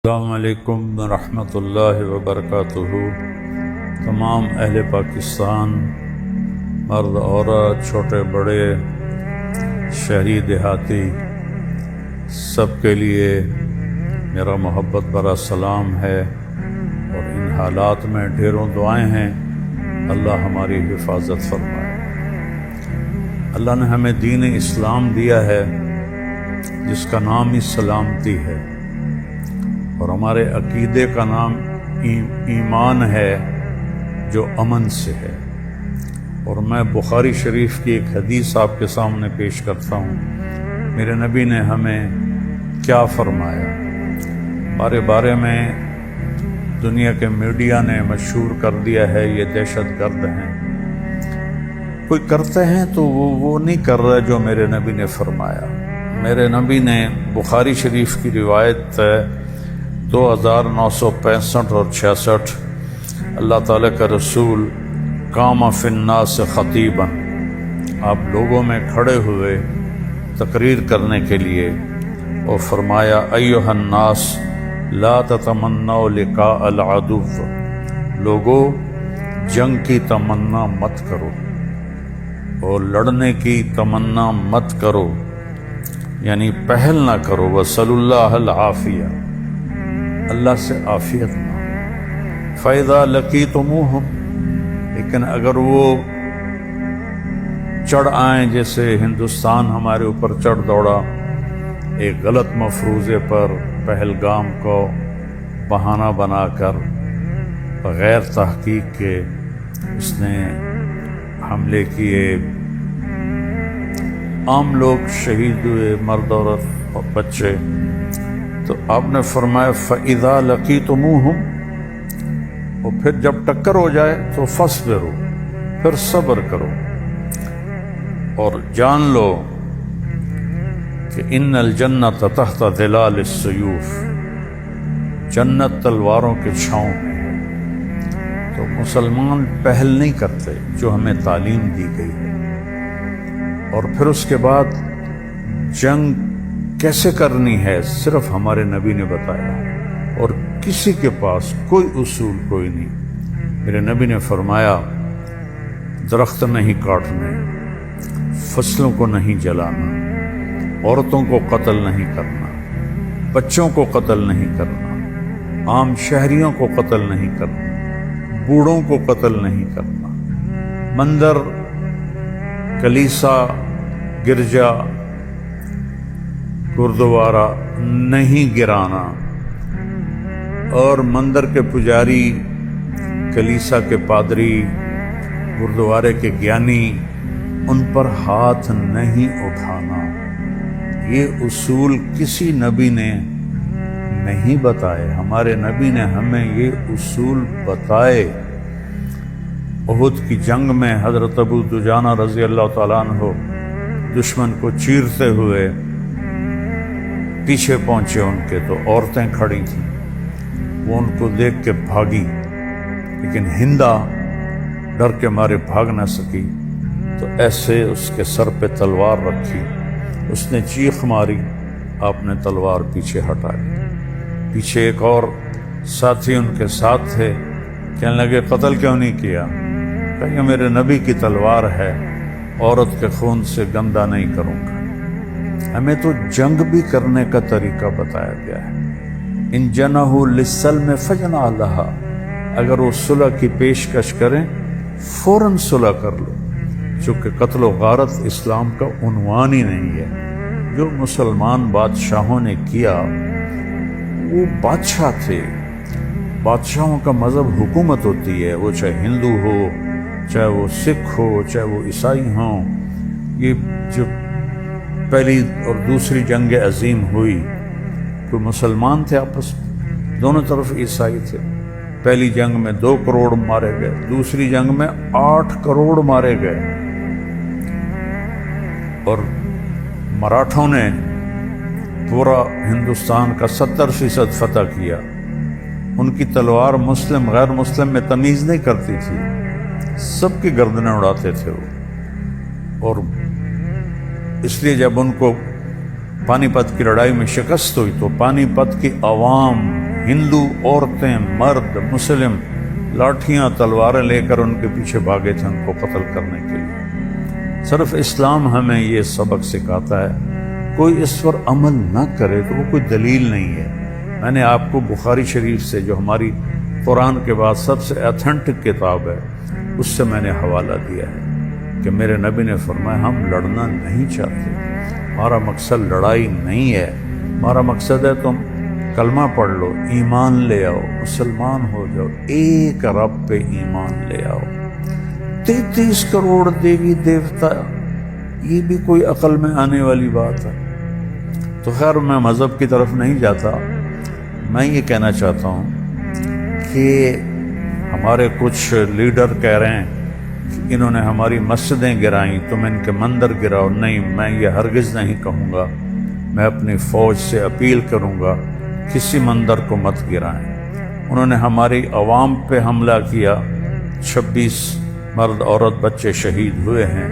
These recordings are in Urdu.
السلام علیکم ورحمۃ اللہ وبرکاتہ۔ تمام اہل پاکستان، مرد عورت، چھوٹے بڑے، شہری دیہاتی، سب کے لیے میرا محبت بھرا سلام ہے، اور ان حالات میں ڈھیروں دعائیں ہیں اللہ ہماری حفاظت فرمائے۔ اللہ نے ہمیں دین اسلام دیا ہے جس کا نام ہی سلامتی ہے، اور ہمارے عقیدے کا نام ایمان ہے جو امن سے ہے۔ اور میں بخاری شریف کی ایک حدیث آپ کے سامنے پیش کرتا ہوں۔ میرے نبی نے ہمیں کیا فرمایا؟ ہمارے بارے میں دنیا کے میڈیا نے مشہور کر دیا ہے یہ دہشت گرد ہیں۔ کوئی کرتے ہیں تو وہ نہیں کر رہا جو میرے نبی نے فرمایا۔ میرے نبی نے بخاری شریف کی روایت 2965 اور 66، اللہ تعالیٰ کا رسول قام فی الناس خطیبا، آپ لوگوں میں کھڑے ہوئے تقریر کرنے کے لیے، اور فرمایا ایھا الناس لا تتمنوا لقاء العدو، لوگو جنگ کی تمنا مت کرو اور لڑنے کی تمنا مت کرو، یعنی پہل نہ کرو۔ وصلی اللہ العافیہ، اللہ سے عافیت مانگو۔ فَإِذَا لَقِيتُمُوهُمْ، لیکن اگر وہ چڑھ آئیں، جیسے ہندوستان ہمارے اوپر چڑھ دوڑا ایک غلط مفروضے پر، پہلگام کو بہانہ بنا کر بغیر تحقیق کے اس نے حملے کیے، عام لوگ شہید ہوئے، مرد عورت اور بچے، تو آپ نے فرمایا فَإِذَا لَقِيتُمُوهُمْ، اور پھر جب ٹکر ہو جائے تو فَاصْبِرُوا، پھر صبر کرو، اور جان لو کہ اِنَّ الْجَنَّةَ تَحْتَ ظِلَالِ السُّيُوفِ، جنت تلواروں کے چھاؤں میں ہے۔ تو مسلمان پہل نہیں کرتے جو ہمیں تعلیم دی گئی ہے۔ اور پھر اس کے بعد جنگ کیسے کرنی ہے صرف ہمارے نبی نے بتایا، اور کسی کے پاس کوئی اصول کوئی نہیں۔ میرے نبی نے فرمایا درخت نہیں کاٹنے، فصلوں کو نہیں جلانا، عورتوں کو قتل نہیں کرنا، بچوں کو قتل نہیں کرنا، عام شہریوں کو قتل نہیں کرنا، بوڑھوں کو قتل نہیں کرنا، مندر، کلیسا، گرجا، گردوارہ نہیں گرانا، اور مندر کے پجاری، کلیسا کے پادری، گردوارے کے گیانی، ان پر ہاتھ نہیں اٹھانا۔ یہ اصول کسی نبی نے نہیں بتائے، ہمارے نبی نے ہمیں یہ اصول بتائے۔ احد کی جنگ میں حضرت ابو دجانہ رضی اللہ تعالیٰ عنہ دشمن کو چیرتے ہوئے پیچھے پہنچے ان کے، تو عورتیں کھڑی تھیں، وہ ان کو دیکھ کے بھاگی، لیکن ہندا ڈر کے مارے بھاگ نہ سکی، تو ایسے اس کے سر پہ تلوار رکھی، اس نے چیخ ماری، آپ نے تلوار پیچھے ہٹائی۔ پیچھے ایک اور ساتھی ان کے ساتھ تھے، کہنے لگے قتل کیوں نہیں کیا؟ کہ میرے نبی کی تلوار ہے، عورت کے خون سے گندہ نہیں کروں گا۔ ہمیں تو جنگ بھی کرنے کا طریقہ بتایا گیا ہے۔ ان جنحوا للسلم فاجنح لها، اگر وہ صلح کی پیشکش کریں فوراً صلح کر لو، چونکہ قتل و غارت اسلام کا عنوان ہی نہیں ہے۔ جو مسلمان بادشاہوں نے کیا، وہ بادشاہ تھے، بادشاہوں کا مذہب حکومت ہوتی ہے، وہ چاہے ہندو ہو، چاہے وہ سکھ ہو، چاہے وہ عیسائی ہوں۔ یہ جو پہلی اور دوسری جنگ عظیم ہوئی، کوئی مسلمان تھے آپس میں، دونوں طرف عیسائی تھے۔ پہلی جنگ میں 2 کروڑ مارے گئے، دوسری جنگ میں 8 کروڑ مارے گئے، اور مراٹھوں نے پورا ہندوستان کا 70% فتح کیا۔ ان کی تلوار مسلم غیر مسلم میں تمیز نہیں کرتی تھی، سب کی گردنیں اڑاتے تھے وہ۔ اور اس لیے جب ان کو پانی پت کی لڑائی میں شکست ہوئی تو پانی پت کی عوام، ہندو عورتیں، مرد، مسلم لاٹھیاں تلواریں لے کر ان کے پیچھے بھاگے تھے ان کو قتل کرنے کے لیے۔ صرف اسلام ہمیں یہ سبق سکھاتا ہے، کوئی اس پر عمل نہ کرے تو وہ کوئی دلیل نہیں ہے۔ میں نے آپ کو بخاری شریف سے، جو ہماری قرآن کے بعد سب سے ایتھنٹک کتاب ہے، اس سے میں نے حوالہ دیا ہے کہ میرے نبی نے فرمایا ہم لڑنا نہیں چاہتے، ہمارا مقصد لڑائی نہیں ہے، ہمارا مقصد ہے تم کلمہ پڑھ لو، ایمان لے آؤ، مسلمان ہو جاؤ، ایک رب پہ ایمان لے آؤ۔ 33 کروڑ دیوی دیوتا، یہ بھی کوئی عقل میں آنے والی بات ہے؟ تو خیر میں مذہب کی طرف نہیں جاتا، میں یہ کہنا چاہتا ہوں کہ ہمارے کچھ لیڈر کہہ رہے ہیں کہ انہوں نے ہماری مسجدیں گرائیں، تم ان کے مندر گراؤ۔ نہیں، میں یہ ہرگز نہیں کہوں گا۔ میں اپنی فوج سے اپیل کروں گا کسی مندر کو مت گرائیں۔ انہوں نے ہماری عوام پہ حملہ کیا، 26 مرد عورت بچے شہید ہوئے ہیں۔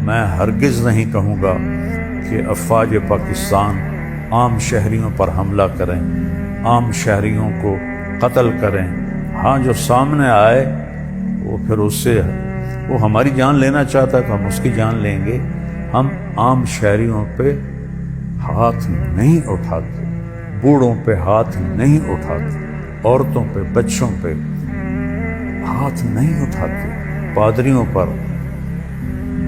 میں ہرگز نہیں کہوں گا کہ افواج پاکستان عام شہریوں پر حملہ کریں، عام شہریوں کو قتل کریں۔ ہاں، جو سامنے آئے وہ پھر اس سے وہ ہماری جان لینا چاہتا ہے تو ہم اس کی جان لیں گے۔ ہم عام شہریوں پہ ہاتھ نہیں اٹھاتے، بوڑھوں پہ ہاتھ نہیں اٹھاتے، عورتوں پہ، بچوں پہ ہاتھ نہیں اٹھاتے، پادریوں پر،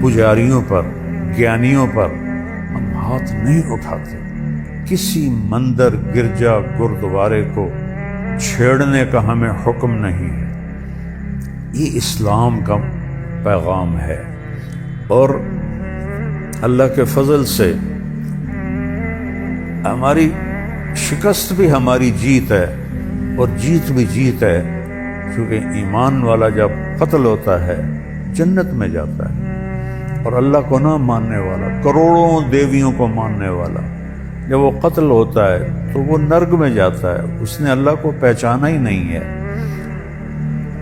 پجاریوں پر، گیانیوں پر ہم ہاتھ نہیں اٹھاتے۔ کسی مندر، گرجا، گردوارے کو چھیڑنے کا ہمیں حکم نہیں ہے۔ یہ اسلام کا پیغام ہے، اور اللہ کے فضل سے ہماری شکست بھی ہماری جیت ہے، اور جیت بھی جیت ہے، کیونکہ ایمان والا جب قتل ہوتا ہے جنت میں جاتا ہے، اور اللہ کو نہ ماننے والا، کروڑوں دیویوں کو ماننے والا جب وہ قتل ہوتا ہے تو وہ نرگ میں جاتا ہے، اس نے اللہ کو پہچانا ہی نہیں ہے۔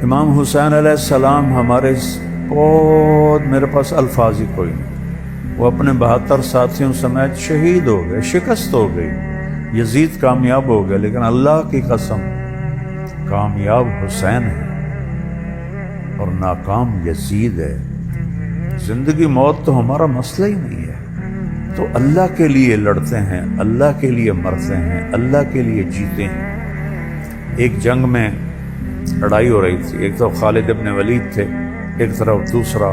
امام حسین علیہ السلام ہمارے بہت، میرے پاس الفاظ ہی کوئی نہیں، وہ اپنے 72 ساتھیوں سمیت شہید ہو گئے، شکست ہو گئی، یزید کامیاب ہو گیا، لیکن اللہ کی قسم کامیاب حسین ہے اور ناکام یزید ہے۔ زندگی موت تو ہمارا مسئلہ ہی نہیں ہے، تو اللہ کے لیے لڑتے ہیں، اللہ کے لیے مرتے ہیں، اللہ کے لیے جیتے ہیں۔ ایک جنگ میں لڑائی ہو رہی تھی، ایک طرف خالد ابن ولید تھے، ایک طرف دوسرا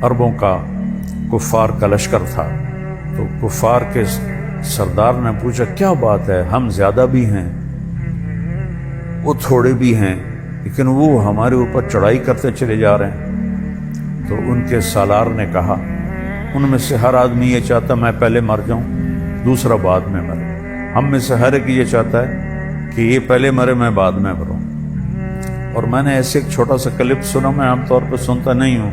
عربوں کا کفار کا لشکر تھا۔ تو کفار کے سردار نے پوچھا کیا بات ہے، ہم زیادہ بھی ہیں، وہ تھوڑے بھی ہیں، لیکن وہ ہمارے اوپر چڑھائی کرتے چلے جا رہے ہیں۔ تو ان کے سالار نے کہا، ان میں سے ہر آدمی یہ چاہتا میں پہلے مر جاؤں، دوسرا بعد میں مرے۔ ہم میں سے ہر ایک یہ چاہتا ہے کہ یہ پہلے مرے، میں بعد میں مروں۔ اور میں نے ایسے ایک چھوٹا سا کلپ سنا، میں عام طور پہ سنتا نہیں ہوں،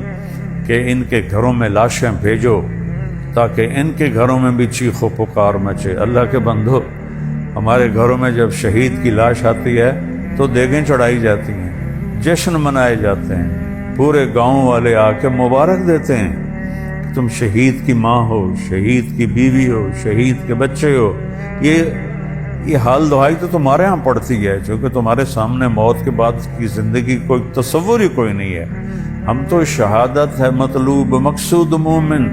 کہ ان کے گھروں میں لاشیں بھیجو تاکہ ان کے گھروں میں بھی چیخ و پکار مچے۔ اللہ کے بندو، ہمارے گھروں میں جب شہید کی لاش آتی ہے تو دیگیں چڑھائی جاتی ہیں، جشن منائے جاتے ہیں، پورے گاؤں والے آ کے مبارک دیتے ہیں کہ تم شہید کی ماں ہو، شہید کی بیوی ہو، شہید کے بچے ہو۔ یہ حال دعائی تو تمہارے ہاں پڑتی ہے، چونکہ تمہارے سامنے موت کے بعد کی زندگی کوئی تصور ہی کوئی نہیں ہے۔ ہم تو شہادت ہے مطلوب مقصود مومن،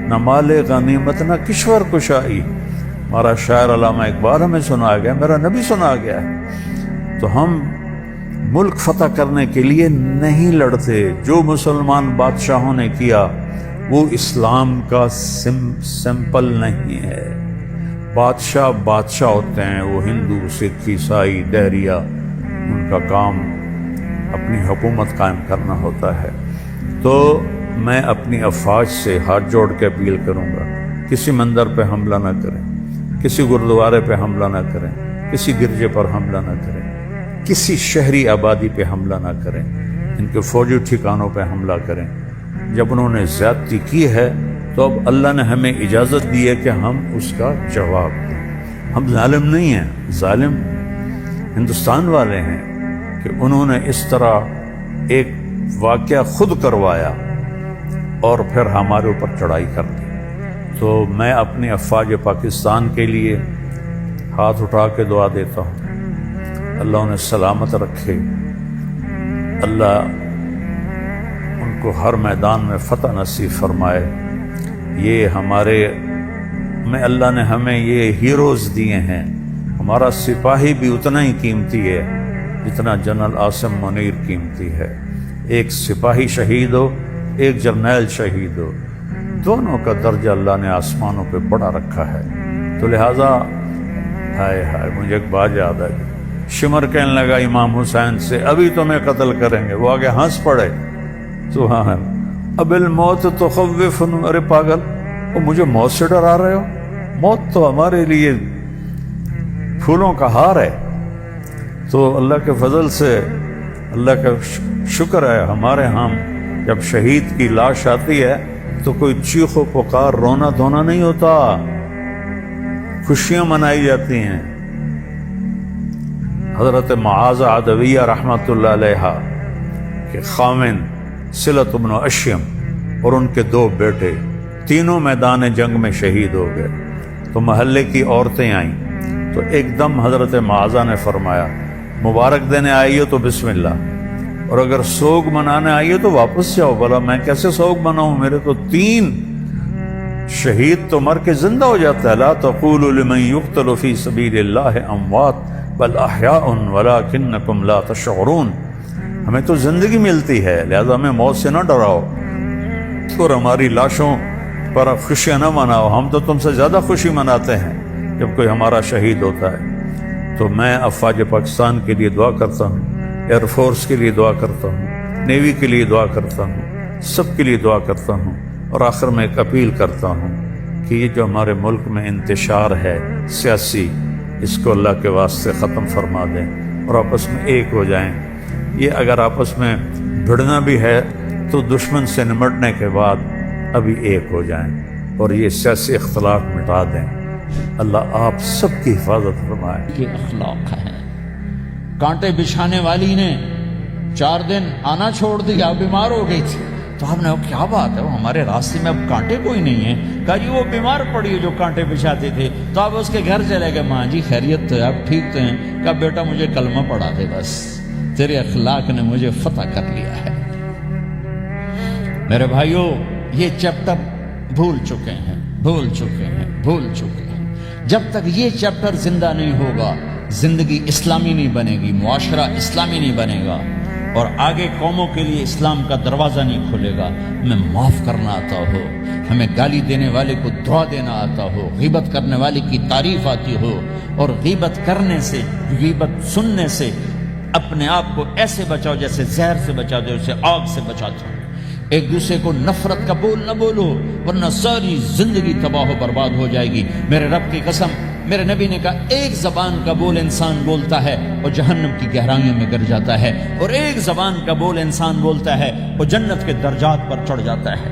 نہ مال غنیمت نہ کشور کشائی۔ ہمارا شاعر علامہ اقبال ہمیں سنا گیا، میرا نبی سنا گیا ہے۔ تو ہم ملک فتح کرنے کے لیے نہیں لڑتے۔ جو مسلمان بادشاہوں نے کیا وہ اسلام کا سمپل نہیں ہے۔ بادشاہ ہوتے ہیں، وہ ہندو، سکھ، عیسائی، دہریہ، ان کا کام اپنی حکومت قائم کرنا ہوتا ہے۔ تو میں اپنی افواج سے ہاتھ جوڑ کے اپیل کروں گا، کسی مندر پہ حملہ نہ کریں، کسی گردوارے پہ حملہ نہ کریں، کسی گرجے پر حملہ نہ کریں، کسی شہری آبادی پہ حملہ نہ کریں، ان کے فوجی ٹھکانوں پہ حملہ کریں۔ جب انہوں نے زیادتی کی ہے تو اب اللہ نے ہمیں اجازت دی ہے کہ ہم اس کا جواب دیں۔ ہم ظالم نہیں ہیں، ظالم ہندوستان والے ہیں کہ انہوں نے اس طرح ایک واقعہ خود کروایا اور پھر ہمارے اوپر چڑھائی کر دی۔ تو میں اپنی افواج پاکستان کے لیے ہاتھ اٹھا کے دعا دیتا ہوں اللہ انہیں سلامت رکھے، اللہ ان کو ہر میدان میں فتح نصیب فرمائے۔ یہ ہمارے میں اللہ نے ہمیں یہ ہیروز دیے ہیں۔ ہمارا سپاہی بھی اتنا ہی قیمتی ہے جتنا جنرل عاصم منیر قیمتی ہے۔ ایک سپاہی شہید ہو، ایک جرنیل شہید ہو، دونوں کا درجہ اللہ نے آسمانوں پہ بڑا رکھا ہے۔ تو لہٰذا ہائے ہائے، مجھے ایک بات یاد ہے، شمر کہنے لگا امام حسین سے ابھی تمہیں قتل کریں گے، وہ آگے ہنس پڑے، سبحان اللہ، اب الموت تخوفن، ارے پاگل، وہ مجھے موت سے ڈرا رہے ہو؟ موت تو ہمارے لیے پھولوں کا ہار ہے۔ تو اللہ کے فضل سے اللہ کا شکر ہے، ہمارے ہاں جب شہید کی لاش آتی ہے تو کوئی چیخ و پکار، رونا دھونا نہیں ہوتا، خوشیاں منائی جاتی ہیں۔ حضرت معاذ عدویہ رحمۃ اللہ علیہ کے خاوند صلت بن اشیم اور ان کے 2 بیٹے تینوں میدان جنگ میں شہید ہو گئے۔ تو محلے کی عورتیں آئیں تو ایک دم حضرت معاذہ نے فرمایا مبارک دینے آئی ہو تو بسم اللہ، اور اگر سوگ منانے آئی ہو تو واپس جاؤ۔ بلا میں کیسے سوگ مناؤں، میرے تو 3 شہید تو مر کے زندہ ہو جاتا ہے۔ لا تقولوا لمن يقتل في سبيل الله اموات بل احیاء ولکنکم لا تشعرون۔ ہمیں تو زندگی ملتی ہے، لہذا ہمیں موت سے نہ ڈراؤ اور ہماری لاشوں پر خوشیاں نہ مناؤ، ہم تو تم سے زیادہ خوشی مناتے ہیں جب کوئی ہمارا شہید ہوتا ہے۔ تو میں افواج پاکستان کے لیے دعا کرتا ہوں، ایئر فورس کے لیے دعا کرتا ہوں، نیوی کے لیے دعا کرتا ہوں، سب کے لیے دعا کرتا ہوں، اور آخر میں ایک اپیل کرتا ہوں کہ یہ جو ہمارے ملک میں انتشار ہے سیاسی، اس کو اللہ کے واسطے ختم فرما دیں اور آپس میں ایک ہو جائیں۔ یہ اگر آپس میں بھڑنا بھی ہے تو دشمن سے نمٹنے کے بعد ابھی ایک ہو جائیں اور یہ سیاسی اختلاف مٹا دیں۔ اللہ آپ سب کی حفاظت فرمائے۔ یہ اخلاق ہے۔ کانٹے بچھانے والی نے 4 دن آنا چھوڑ دیا، بیمار ہو گئی تھی، تو ہم نے کہا کیا بات ہے، وہ ہمارے راستے میں اب کانٹے کوئی نہیں ہیں؟ کہا جی وہ بیمار پڑی ہے جو کانٹے بچھاتے تھے، تو آپ اس کے گھر چلے گئے۔ ماں جی خیریت تو ہے، آپ ٹھیک تو ہیں؟ کہا بیٹا مجھے کلمہ پڑھا دے، بس تیرے اخلاق نے مجھے فتح کر لیا ہے۔ میرے بھائیوں، یہ چیپٹر بھول چکے ہیں، بھول چکے ہیں، بھول چکے ہیں۔ جب تک یہ چیپٹر زندہ نہیں ہوگا، زندگی اسلامی نہیں بنے گی، معاشرہ اسلامی نہیں بنے گا، اور آگے قوموں کے لیے اسلام کا دروازہ نہیں کھلے گا۔ ہمیں معاف کرنا آتا ہو، ہمیں گالی دینے والے کو دعا دینا آتا ہو، غیبت کرنے والے کی تعریف آتی ہو، اور غیبت کرنے سے، غیبت سننے سے اپنے آپ کو ایسے بچاؤ جیسے زہر سے بچاتے ہو، اسے آگ سے بچاتے ہو۔ ایک دوسرے کو نفرت کا بول نہ بولو، ورنہ ساری زندگی تباہ و برباد ہو جائے گی۔ میرے رب کی قسم، میرے نبی نے کہا ایک زبان کا بول انسان بولتا ہے وہ جہنم کی گہرائیوں میں گر جاتا ہے، اور ایک زبان کا بول انسان بولتا ہے وہ جنت کے درجات پر چڑھ جاتا ہے۔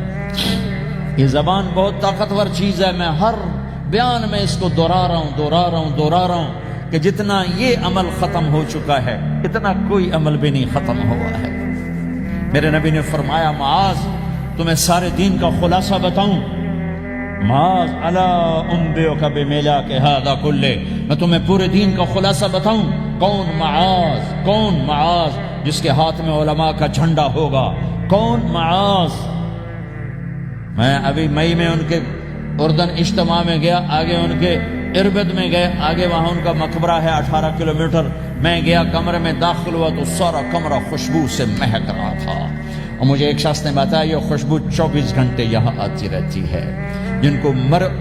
یہ زبان بہت طاقتور چیز ہے، میں ہر بیان میں اس کو دہرا رہا ہوں کہ جتنا یہ عمل ختم ہو چکا ہے اتنا کوئی عمل بھی نہیں ختم ہوا ہے۔ میرے نبی نے فرمایا معاذ تمہیں سارے دین کا خلاصہ بتاؤں؟ معاذ الا انبئک بملاک ھذا کلہ، میں تمہیں پورے دین کا خلاصہ بتاؤں؟ کون معاذ جس کے ہاتھ میں علماء کا جھنڈا ہوگا؟ کون معاذ؟ میں ابھی مئی میں ان کے اردن اجتماع میں گیا، آگے ان کے اربد میں گئے، آگے وہاں ان کا مقبرہ ہے 18 کلومیٹر۔ میں گیا، کمرے میں داخل ہوا تو سارا کمرہ خوشبو سے مہک رہا تھا، اور مجھے ایک شخص نے بتایا یہ خوشبو 24 گھنٹے یہاں آتی رہتی ہے۔ جن کو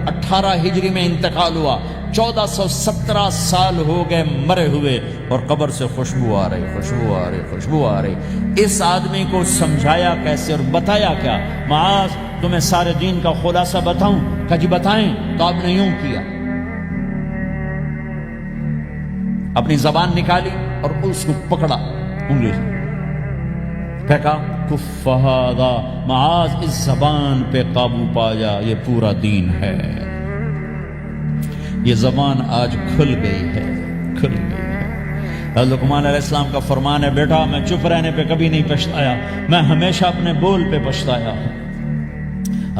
18 ہجری میں انتقال ہوا، 1417 سال ہو گئے مرے ہوئے، اور قبر سے خوشبو آ رہی۔ اس آدمی کو سمجھایا کیسے اور بتایا کیا؟ معاذ تمہیں سارے دین کا خلاصہ بتاؤں؟ کہا جی بتائیں۔ تو آپ نے یوں کیا، اپنی زبان نکالی اور اس کو پکڑا انگلی سے، پھینکا، کف ھذا، معاذ اس زبان پہ قابو پا جا، یہ پورا دین ہے۔ یہ زبان آج کھل گئی ہے۔ لقمان علیہ السلام کا فرمان ہے، بیٹا میں چپ رہنے پہ کبھی نہیں پچھتایا، میں ہمیشہ اپنے بول پہ پچھتایا ہوں۔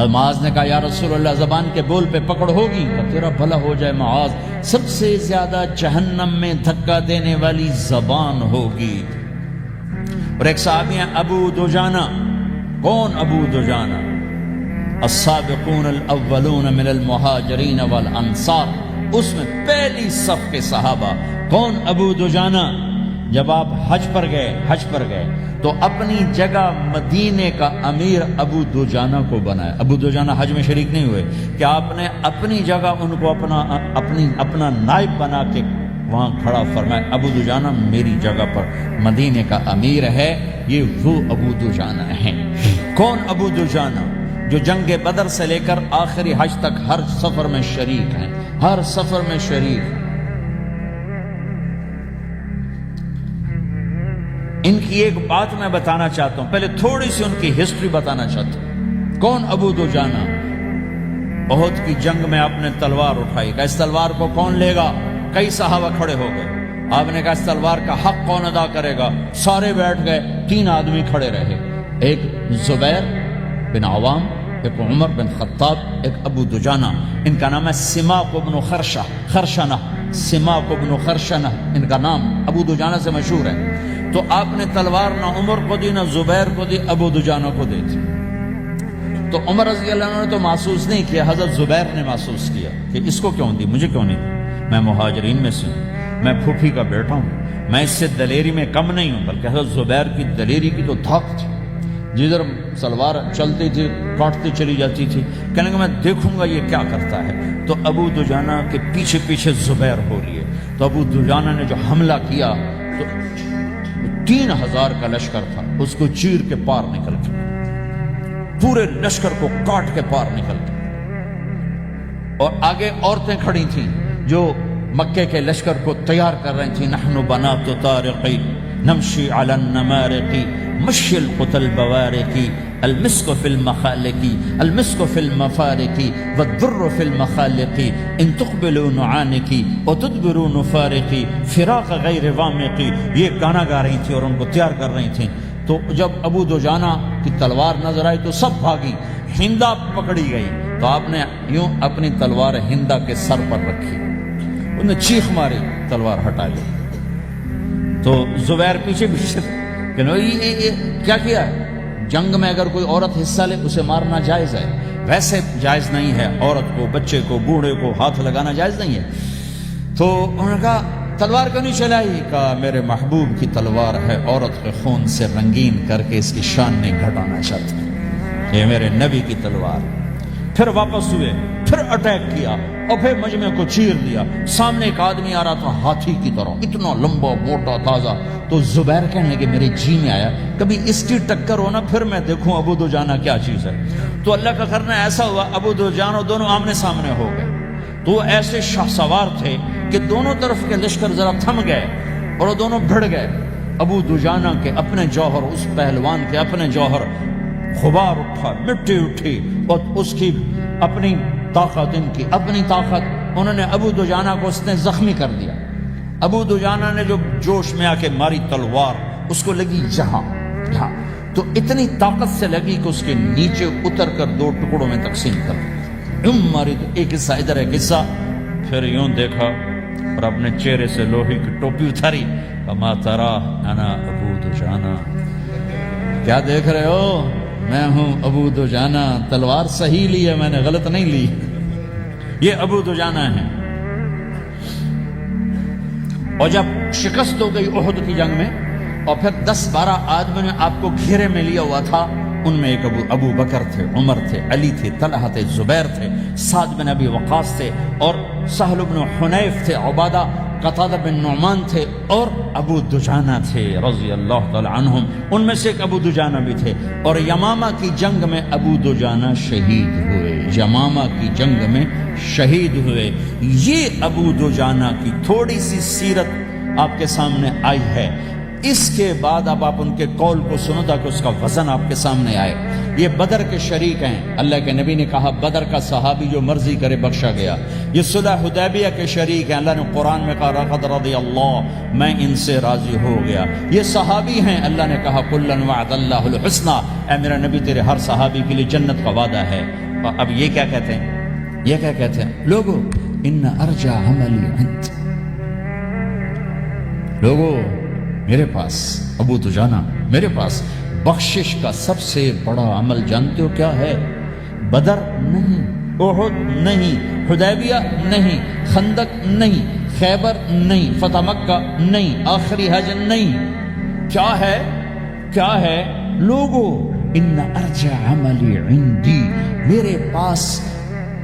معاذ نے کہا یا رسول اللہ زبان کے بول پہ پکڑ ہوگی؟ کہ تیرا بھلا ہو جائے معاذ، سب سے زیادہ جہنم میں دھکا دینے والی زبان ہوگی۔ اور ایک صحابی ہیں ابو دجانہ۔ کون ابو دجانہ؟ السابقون الاولون من المہاجرین والانصار، اس میں پہلی صف کے صحابہ۔ کون ابو دجانہ؟ جب آپ حج پر گئے تو اپنی جگہ مدینے کا امیر ابو دجانہ کو بنایا۔ ابو دجانہ حج میں شریک نہیں ہوئے کہ آپ نے اپنی جگہ ان کو اپنا نائب بنا کے وہاں کھڑا فرمایا، ابو دجانہ میری جگہ پر مدینے کا امیر ہے، یہ وہ ابو دجانہ ہیں۔ کون ابو دجانہ؟ جو جنگ بدر سے لے کر آخری حج تک ہر سفر میں شریک ہیں، ہر سفر میں شریک ہیں۔ ان کی ایک بات میں بتانا چاہتا ہوں، پہلے تھوڑی سی ان کی ہسٹری بتانا چاہتا ہوں۔ کون ابو دجانہ؟ احد کی جنگ میں آپ نے تلوار اٹھائی، کہ اس تلوار کو کون لے گا؟ کئی صحابہ کھڑے ہو گئے۔ آپ نے کہا اس تلوار کا حق کون ادا کرے گا؟ سارے بیٹھ گئے، 3 آدمی کھڑے رہے، ایک زبیر بن عوام، ایک عمر بن خطاب، ایک ابو دجانہ۔ ان کا نام ہے سماک بن خرشنہ، سماک بن خرشنہ ان کا نام ابو دجانہ سے مشہور ہے۔ تو آپ نے تلوار نہ عمر کو دی، نہ زبیر کو دی، ابو دجانہ کو دی تھی۔ تو عمر رضی اللہ عنہ نے تو محسوس نہیں کیا، حضرت زبیر نے محسوس کیا کہ اس کو کیوں دی، مجھے کیوں نہیں دی؟ میں مہاجرین میں سے ہوں، میں پھوپھی کا بیٹا ہوں، میں اس سے دلیری میں کم نہیں ہوں۔ بلکہ حضرت زبیر کی دلیری کی تو دھاک تھی، جدھر سلوار چلتی تھی کاٹتی چلی جاتی تھی، کہنے کہ میں دیکھوں گا یہ کیا کرتا ہے۔ تو ابو دجانہ کے پیچھے پیچھے زبیر ہو لیے۔ تو ابو دجانہ نے جو حملہ کیا تو 3000 کا لشکر تھا، اس کو چیر کے پار نکل گیا، پورے لشکر کو کاٹ کے پار نکل گیا۔ اور آگے عورتیں کھڑی تھیں جو مکے کے لشکر کو تیار کر رہی تھیں، نحن بنات طارقی نمشی علی النمارقی مشی القتل بوارقی المسک فی المخالقی المسک فی المفارقی والدر فی المخالقی ان تقبلوا نعانقی وتدبروا نفارقی فراق غیر وامقی، یہ گانا گا رہی تھی اور ان کو تیار کر رہی تھیں۔ تو جب ابو دجانہ کی تلوار نظر آئی تو سب بھاگی، ہندا پکڑی گئی۔ تو آپ نے یوں اپنی تلوار ہندا کے سر پر رکھی، انہوں نے چیخ ماری، تلوار ہٹا لی۔ تو زبیر پیچھے کہ یہ کیا کیا ہے؟ جنگ میں اگر کوئی عورت حصہ لے اسے مارنا جائز ہے، ویسے جائز نہیں ہے، عورت کو، بچے کو، بوڑھے کو ہاتھ لگانا جائز نہیں ہے۔ تو انہوں نے کہا تلوار کیوں نہیں چلائی؟ کہا میرے محبوب کی تلوار ہے، عورت کے خون سے رنگین کر کے اس کی شان نہیں گھٹانا چاہتا، یہ میرے نبی کی تلوار۔ پھر واپس ہوئے، پھر اٹیک کیا اور پھر مجمع کو چیر دیا۔ سامنے ایک آدمی آ رہا تھا ہاتھی کی طرح، اتنا لمبا موٹا تازہ۔ تو زبیر کہنے لگے میرے جی میں آیا کبھی اس کی ٹکر ہو نا، پھر میں دیکھوں ابو دجانہ کیا چیز ہے۔ تو اللہ کا کرنا ایسا ہوا، ابو دجانہ دونوں آمنے سامنے ہو گئے۔ تو وہ ایسے شاہ سوار تھے کہ دونوں طرف کے لشکر ذرا تھم گئے اور وہ دونوں بھڑ گئے۔ ابو دجانہ کے اپنے جوہر، اس پہلوان کے اپنے جوہر، غبار اٹھا، مٹی اٹھی، اور اس کی اپنی طاقت، ان کی اپنی طاقت، انہوں نے ابو دجانہ کو اس نے زخمی کر دیا۔ ابو دجانہ نے جو جوش میں آ کے ماری تلوار، اس کو لگی یہاں، تو اتنی طاقت سے لگی کہ اس کے نیچے اتر کر 2 ٹکڑوں میں تقسیم کر دی۔ ماری تو ایک حصہ ادھر، ایک حصہ، پھر یوں دیکھا اور اپنے چہرے سے لوہے کی ٹوپی اتاری، کما ترا انا ابو دجانہ، کیا دیکھ رہے ہو؟ میں ہوں ابو دجانہ، تلوار صحیح لی ہے میں نے، غلط نہیں لی۔ یہ ابو دجانہ ہیں۔ اور جب شکست ہو گئی احد کی جنگ میں، اور پھر 10-12 آدمی نے آپ کو گھیرے میں لیا ہوا تھا، ان میں ایک ابو بکر تھے، عمر تھے، علی تھے، طلحہ تھے، زبیر تھے، سعد بن ابی وقاص تھے، اور سہل بن حنیف تھے، عبادہ قتادہ بن نعمان تھے، اور ابو دجانہ تھے رضی اللہ تعالی عنہم۔ ان میں سے ایک ابو دجانہ بھی تھے۔ اور یمامہ کی جنگ میں ابو دجانہ شہید ہوئے، یمامہ کی جنگ میں شہید ہوئے۔ یہ ابو دجانہ کی تھوڑی سی سیرت آپ کے سامنے آئی ہے۔ اس کے بعد اب آپ ان کے قول کو سنو تاکہ اس کا وزن آپ کے سامنے آئے۔ یہ بدر کے شریک ہیں، اللہ کے نبی نے کہا بدر کا صحابی جو مرضی کرے بخشا گیا۔ یہ صلح حدیبیہ کے شریک ہیں، اللہ نے قرآن میں کہا لقد رضی اللہ، میں ان سے راضی ہو گیا۔ یہ صحابی ہیں، اللہ نے کہا کلا وعد اللہ الحسنی، اے میرا نبی تیرے ہر صحابی کے لیے جنت کا وعدہ ہے۔ اور اب یہ کیا کہتے ہیں؟ یہ کیا کہتے ہیں؟ لوگو ان ارجا عملی عند، لوگو میرے پاس، ابو دجانہ میرے پاس بخشش کا سب سے بڑا عمل جانتے ہو کیا ہے؟ بدر نہیں، احد نہیں، حدیبیہ نہیں، خندق نہیں، خیبر نہیں، فتح مکہ نہیں، آخری حج نہیں، کیا ہے؟ کیا ہے؟ لوگو ان ارجع عملی عندی، میرے پاس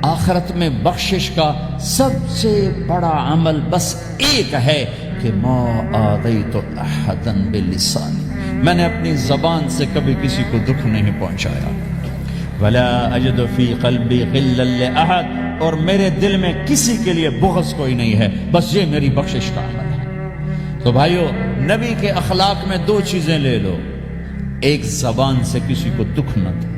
آخرت میں بخشش کا سب سے بڑا عمل بس ایک ہے کہ ما آذیت احدا بلسانی، میں نے اپنی زبان سے کبھی کسی کو دکھ نہیں پہنچایا، ولا اجد فی قلبی غلا لاحد، اور میرے دل میں کسی کے لیے بغض کوئی نہیں ہے، بس یہ میری بخشش کا عمل ہے۔ تو بھائیو، نبی کے اخلاق میں دو چیزیں لے لو، ایک زبان سے کسی کو دکھ نہ دو،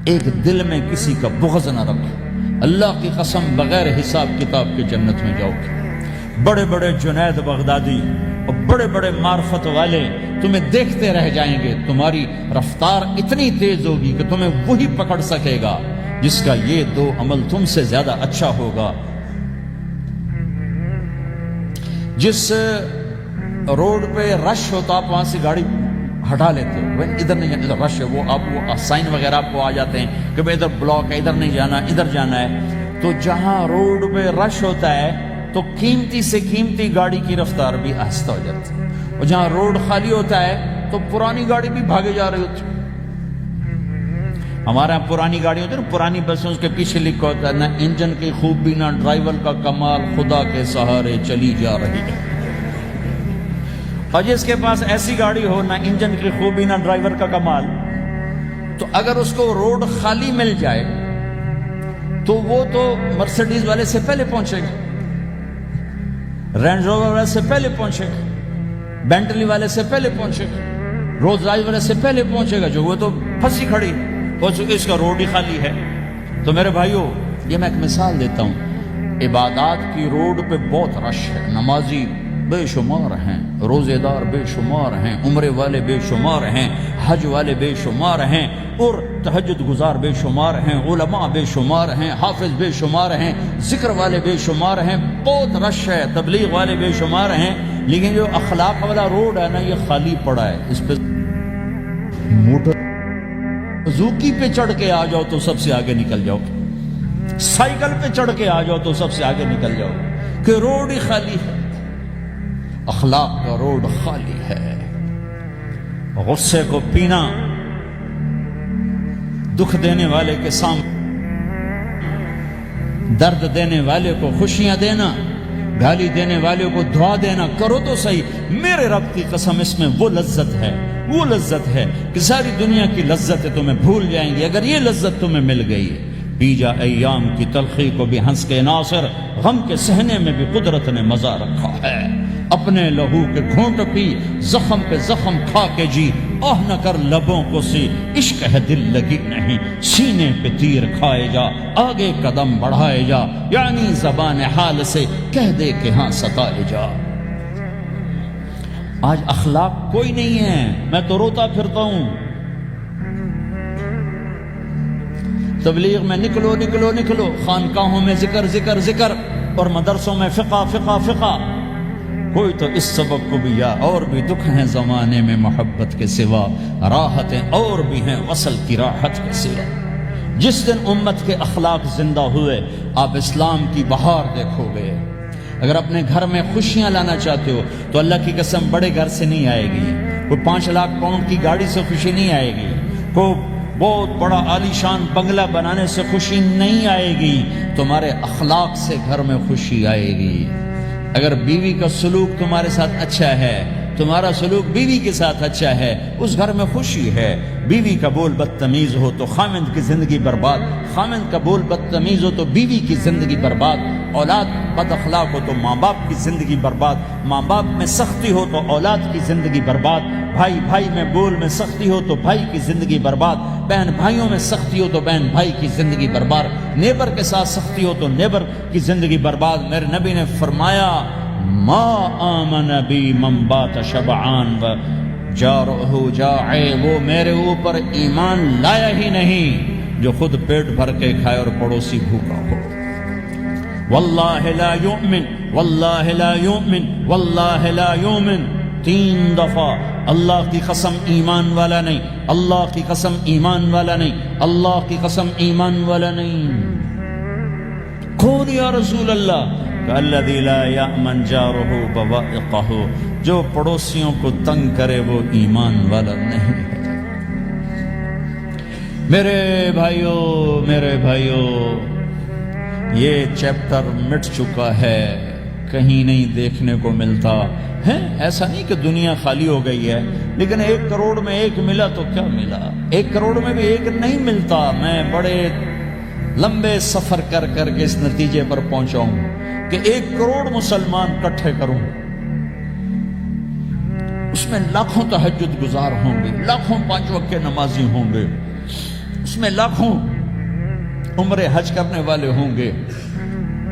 ایک دل میں کسی کا بغض نہ رکھو، اللہ کی قسم بغیر حساب کتاب کے جنت میں جاؤ گے۔ بڑے بڑے جنید بغدادی اور بڑے بڑے معرفت والے تمہیں دیکھتے رہ جائیں گے، تمہاری رفتار اتنی تیز ہوگی کہ تمہیں وہی پکڑ سکے گا جس کا یہ دو عمل تم سے زیادہ اچھا ہوگا۔ جس روڈ پہ رش ہوتا آپ وہاں سے گاڑی ہٹا لیتے ہو، ادھر نہیں جانا، ادھر رش ہے، وہ آپ وہ سائن وغیرہ آپ کو آ جاتے ہیں کہ بھائی ادھر بلاک ہے، ادھر نہیں جانا، ادھر جانا ہے۔ تو جہاں روڈ پہ رش ہوتا ہے تو قیمتی سے قیمتی گاڑی کی رفتار بھی آہستہ ہو جاتی ہے، اور جہاں روڈ خالی ہوتا ہے تو پرانی گاڑی بھی بھاگے جا رہی ہوتی ہے۔ ہمارے یہاں پرانی گاڑی ہوتی ہے نا، پرانی بسوں، اس کے پیچھے لکھا ہوتا ہے نہ انجن کی خوبی نہ ڈرائیور کا کمال، خدا کے سہارے چلی جا رہی ہے۔ اور جس کے پاس ایسی گاڑی ہو، نہ انجن کی خوبی نہ ڈرائیور کا کمال، تو اگر اس کو روڈ خالی مل جائے تو وہ تو مرسیڈیز والے سے پہلے پہنچے گا، رینج روور والے سے پہلے پہنچے گا، بینٹلی والے سے پہلے پہنچے گا، رولز رائس والے سے پہلے پہنچے گا، جو وہ تو پھنسی کھڑی، اس کا روڈ ہی خالی ہے۔ تو میرے بھائیو، یہ میں ایک مثال دیتا ہوں، عبادات کی روڈ پہ بہت رش ہے، نمازی بے شمار ہیں، روزے دار بے شمار ہیں، عمرے والے بے شمار ہیں، حج والے بے شمار ہیں، اور تہجد گزار بے شمار ہیں، علماء بے شمار ہیں، حافظ بے شمار ہیں، ذکر والے بے شمار ہیں، بہت رش ہے، تبلیغ والے بے شمار ہیں، لیکن جو اخلاق والا روڈ ہے نا، یہ خالی پڑا ہے۔ اس پہ موٹر زوکی پہ چڑھ کے آ جاؤ تو سب سے آگے نکل جاؤ، سائیکل پہ چڑھ کے آ جاؤ تو سب سے آگے نکل جاؤ، کہ روڈ ہی خالی ہے، اخلاق کا روڈ خالی ہے۔ غصے کو پینا، دکھ دینے والے کے سامنے، درد دینے والے کو خوشیاں دینا، گالی دینے والے کو دعا دینا، کرو تو صحیح۔ میرے رب کی قسم، اس میں وہ لذت ہے، وہ لذت ہے کہ ساری دنیا کی لذتیں تمہیں بھول جائیں گی اگر یہ لذت تمہیں مل گئی۔ بیجا ایام کی تلخی کو بھی ہنس کے ناصر، غم کے سہنے میں بھی قدرت نے مزہ رکھا ہے۔ اپنے لہو کے گھونٹ پی، زخم پہ زخم کھا کے جی، آہ نہ کر لبوں کو سی، عشق ہے دل لگی نہیں، سینے پہ تیر کھائے جا، آگے قدم بڑھائے جا، یعنی زبان حال سے کہہ دے کہ ہاں ستائے جا۔ آج اخلاق کوئی نہیں ہے، میں تو روتا پھرتا ہوں۔ تبلیغ میں نکلو نکلو نکلو، خانقاہوں میں ذکر ذکر ذکر، اور مدرسوں میں فقہ فقہ فقہ، کوئی تو اس سبب کو بھی، یا اور بھی دکھ ہیں زمانے میں محبت کے سوا، راحتیں اور بھی ہیں وصل کی راحت کے سوا۔ جس دن امت کے اخلاق زندہ ہوئے، آپ اسلام کی بہار دیکھو گے۔ اگر اپنے گھر میں خوشیاں لانا چاہتے ہو تو اللہ کی قسم بڑے گھر سے نہیں آئے گی، کوئی 5 لاکھ پاؤنڈ کی گاڑی سے خوشی نہیں آئے گی، کوئی بہت بڑا عالی شان بنگلہ بنانے سے خوشی نہیں آئے گی، تمہارے اخلاق سے گھر میں خوشی آئے گی۔ اگر بیوی کا سلوک تمہارے ساتھ اچھا ہے، تمہارا سلوک بیوی کے ساتھ اچھا ہے، اس گھر میں خوشی ہے۔ بیوی کا بول بدتمیز ہو تو خامند کی زندگی برباد، خامند کا بول بدتمیز ہو تو بیوی کی زندگی برباد، اولاد بد اخلاق ہو تو ماں باپ کی زندگی برباد، ماں باپ میں سختی ہو تو اولاد کی زندگی برباد، بھائی بھائی میں بول میں سختی ہو تو بھائی کی زندگی برباد، بہن بھائیوں میں سختی ہو تو بہن بھائی کی زندگی برباد، نیبر کے ساتھ سختی ہو تو نیبر کی زندگی برباد۔ میرے نبی نے فرمایا، ما آمن بی من بات شبعان و جارہ جاعی، وہ میرے اوپر ایمان لایا ہی نہیں جو خود پیٹ بھر کے کھائے اور پڑوسی بھوکا ہو. واللہ لا یؤمن واللہ لا یؤمن واللہ لا یؤمن. 3 دفعہ اللہ کی قسم ایمان والا نہیں، اللہ کی قسم ایمان والا نہیں، اللہ کی قسم ایمان والا نہیں. کون یا رسول اللہ؟ الذی لا یأمن جارہ بوائقہ. جو پڑوسیوں کو تنگ کرے وہ ایمان والا نہیں ہے. میرے بھائیوں یہ چیپٹر مٹ چکا ہے، کہیں نہیں دیکھنے کو ملتا ہے. ایسا نہیں کہ دنیا خالی ہو گئی ہے، لیکن 1 کروڑ میں 1 ملا تو کیا ملا، 1 کروڑ میں بھی 1 نہیں ملتا. میں بڑے لمبے سفر کر کے اس نتیجے پر پہنچا ہوں کہ 1 کروڑ مسلمان اکٹھے کروں، اس میں لاکھوں تہجد گزار ہوں گے، لاکھوں 5 وقت کے نمازی ہوں گے، اس میں لاکھوں عمرے حج کرنے والے ہوں گے،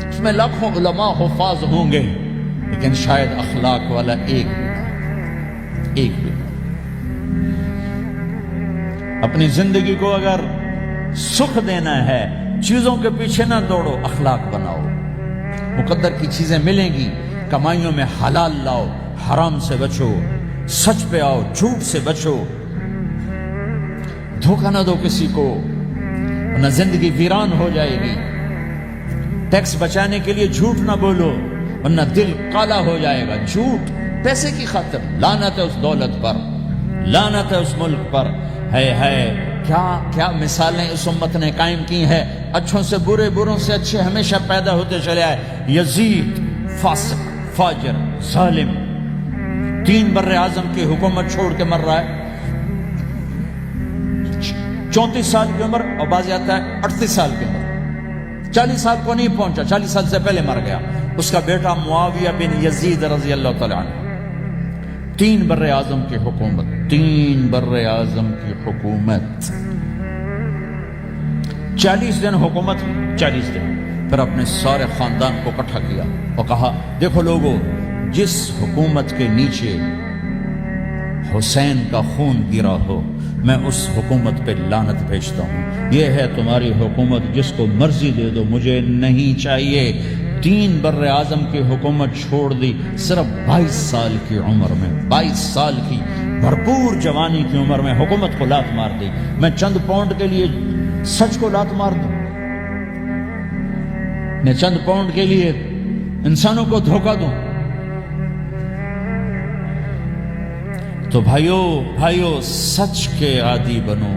اس میں لاکھوں علماء حفاظ ہوں گے، لیکن شاید اخلاق والا ایک بھی. اپنی زندگی کو اگر سکھ دینا ہے، چیزوں کے پیچھے نہ دوڑو، اخلاق بناؤ. مقدر کی چیزیں ملیں گی، کمائیوں میں حلال لاؤ، حرام سے بچو، سچ پہ آؤ، جھوٹ سے بچو. دھوکہ نہ دو کسی کو، ورنہ زندگی ویران ہو جائے گی. ٹیکس بچانے کے لیے جھوٹ نہ بولو، ورنہ دل کالا ہو جائے گا. جھوٹ پیسے کی خاطر، لعنت ہے اس دولت پر، لعنت ہے اس ملک پر. ہے کیا مثالیں اس امت نے قائم کی ہیں. اچھوں سے برے، بروں سے اچھے ہمیشہ پیدا ہوتے چلے آئے. یزید فاسق، فاجر، ظالم، 3 بر اعظم کی حکومت چھوڑ کے مر رہا ہے. 34 سال کی عمر، اور بعض آتا ہے 38 سال کی عمر. 40 سال کو نہیں پہنچا، 40 سال سے پہلے مر گیا. اس کا بیٹا معاویہ بن یزید رضی اللہ تعالیٰ عنہ. 3 بر اعظم کی حکومت، 3 بر اعظم کی حکومت. 40 دن حکومت، 40 دن. پھر اپنے سارے خاندان کو اکٹھا کیا اور کہا دیکھو لوگو، جس حکومت کے نیچے حسین کا خون گرا ہو، میں اس حکومت پہ لعنت بھیجتا ہوں. یہ ہے تمہاری حکومت، جس کو مرضی دے دو، مجھے نہیں چاہیے. 3 بر اعظم کی حکومت چھوڑ دی صرف 22 سال کی عمر میں. 22 سال کی بھرپور جوانی کی عمر میں حکومت کو لات مار دی. میں چند پاؤنڈ کے لیے سچ کو لات مار دوں؟ میں چند پاؤنڈ کے لیے انسانوں کو دھوکہ دوں؟ تو بھائیو سچ کے عادی بنو.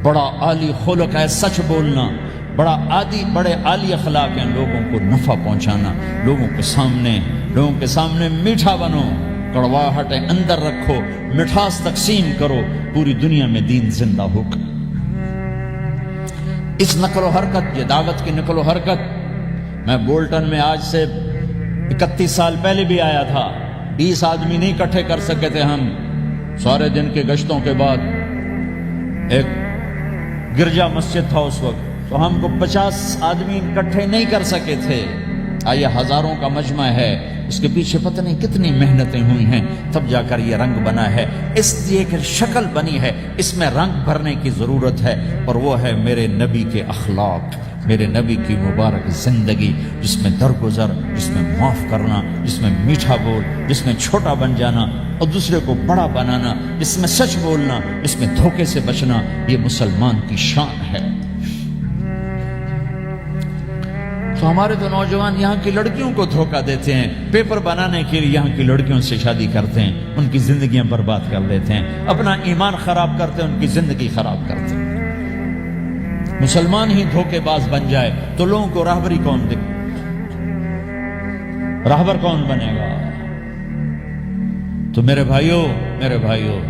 بڑا عالی خلق ہے سچ بولنا، بڑے عالی اخلاق ہیں لوگوں کو نفع پہنچانا. لوگوں کے سامنے میٹھا بنو، کڑواہٹ اندر رکھو، مٹھاس تقسیم کرو، پوری دنیا میں دین زندہ ہوگا. اس نقل و حرکت، یہ دعوت کی نقل و حرکت. میں بولٹن میں آج سے 31 سال پہلے بھی آیا تھا. 20 آدمی نہیں اکٹھے کر سکے تھے ہم. سارے دن کے گشتوں کے بعد ایک گرجا مسجد تھا اس وقت، تو ہم کو 50 آدمی اکٹھے نہیں کر سکے تھے. آئیے ہزاروں کا مجمع ہے، اس کے پیچھے پتہ نہیں کتنی محنتیں ہوئی ہیں، تب جا کر یہ رنگ بنا ہے. اس لیے کہ شکل بنی ہے، اس میں رنگ بھرنے کی ضرورت ہے، اور وہ ہے میرے نبی کے اخلاق، میرے نبی کی مبارک زندگی، جس میں درگزر، جس میں معاف کرنا، جس میں میٹھا بول، جس میں چھوٹا بن جانا اور دوسرے کو بڑا بنانا، جس میں سچ بولنا، جس میں دھوکے سے بچنا. یہ مسلمان کی شان ہے. تو ہمارے تو نوجوان یہاں کی لڑکیوں کو دھوکہ دیتے ہیں، پیپر بنانے کے لیے یہاں کی لڑکیوں سے شادی کرتے ہیں، ان کی زندگیاں برباد کر دیتے ہیں، اپنا ایمان خراب کرتے ہیں، ان کی زندگی خراب کرتے ہیں. مسلمان ہی دھوکے باز بن جائے تو لوگوں کو راہبری کون دے؟ راہبر کون بنے گا؟ تو میرے بھائیوں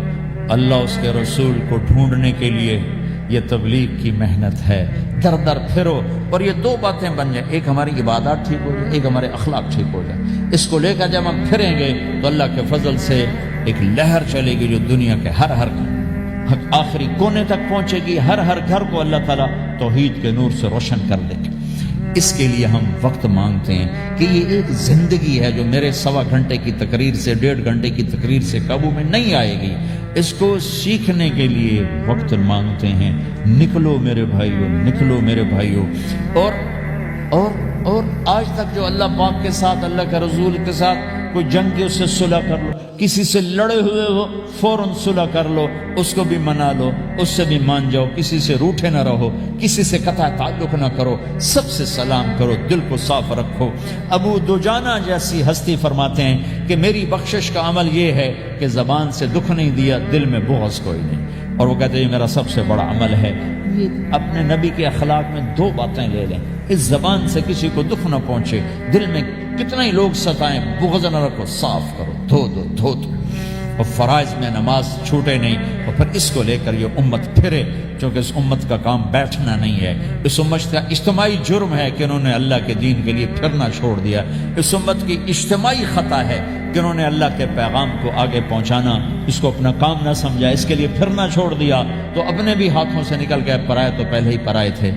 اللہ اس کے رسول کو ڈھونڈنے کے لیے یہ تبلیغ کی محنت ہے. در در پھرو اور یہ 2 باتیں بن جائیں، ایک ہماری عبادات ٹھیک ہو جائے، ایک ہمارے اخلاق ٹھیک ہو جائے. اس کو لے کر جب ہم پھریں گے تو اللہ کے فضل سے ایک لہر چلے گی جو دنیا کے ہر آخری کونے تک پہنچے گی. ہر گھر کو اللہ تعالیٰ توحید کے نور سے روشن کر دے گا. اس کے لیے ہم وقت مانگتے ہیں کہ یہ ایک زندگی ہے جو میرے 1.25 گھنٹے کی تقریر سے 1.5 گھنٹے کی تقریر سے قابو میں نہیں آئے گی. اس کو سیکھنے کے لیے وقت مانگتے ہیں. نکلو میرے بھائیوں، نکلو میرے بھائیوں. اور آج تک جو اللہ پاک کے ساتھ، اللہ کے رسول کے ساتھ کوئی جنگ کی، اس سے صلح کر لو. کسی سے لڑے ہوئے ہو فوراً صلح کر لو، اس کو بھی منا لو، اس سے بھی مان جاؤ. کسی سے روٹھے نہ رہو، کسی سے قطع تعلق نہ کرو، سب سے سلام کرو، دل کو صاف رکھو. ابو دجانہ جیسی ہستی فرماتے ہیں کہ میری بخشش کا عمل یہ ہے کہ زبان سے دکھ نہیں دیا، دل میں بغض کوئی نہیں. اور وہ کہتے ہیں یہ میرا سب سے بڑا عمل ہے. یہ اپنے نبی کے اخلاق میں 2 باتیں لے لیں. اس زبان سے کسی کو دکھ نہ پہنچے، دل میں کتنے ہی لوگ ستائیں، بغض نہ رکھو، صاف کرو، دھو دو. اور فرائض میں نماز چھوٹے نہیں. اور پھر اس کو لے کر یہ امت پھرے، چونکہ اس امت کا کام بیٹھنا نہیں ہے. اس امت کا اجتماعی جرم ہے کہ انہوں نے اللہ کے دین کے لیے پھرنا چھوڑ دیا. اس امت کی اجتماعی خطا ہے کہ انہوں نے اللہ کے پیغام کو آگے پہنچانا اس کو اپنا کام نہ سمجھا، اس کے لیے پھرنا چھوڑ دیا. تو اپنے بھی ہاتھوں سے نکل گئے. پرائے تو پہلے ہی پرائے تھے.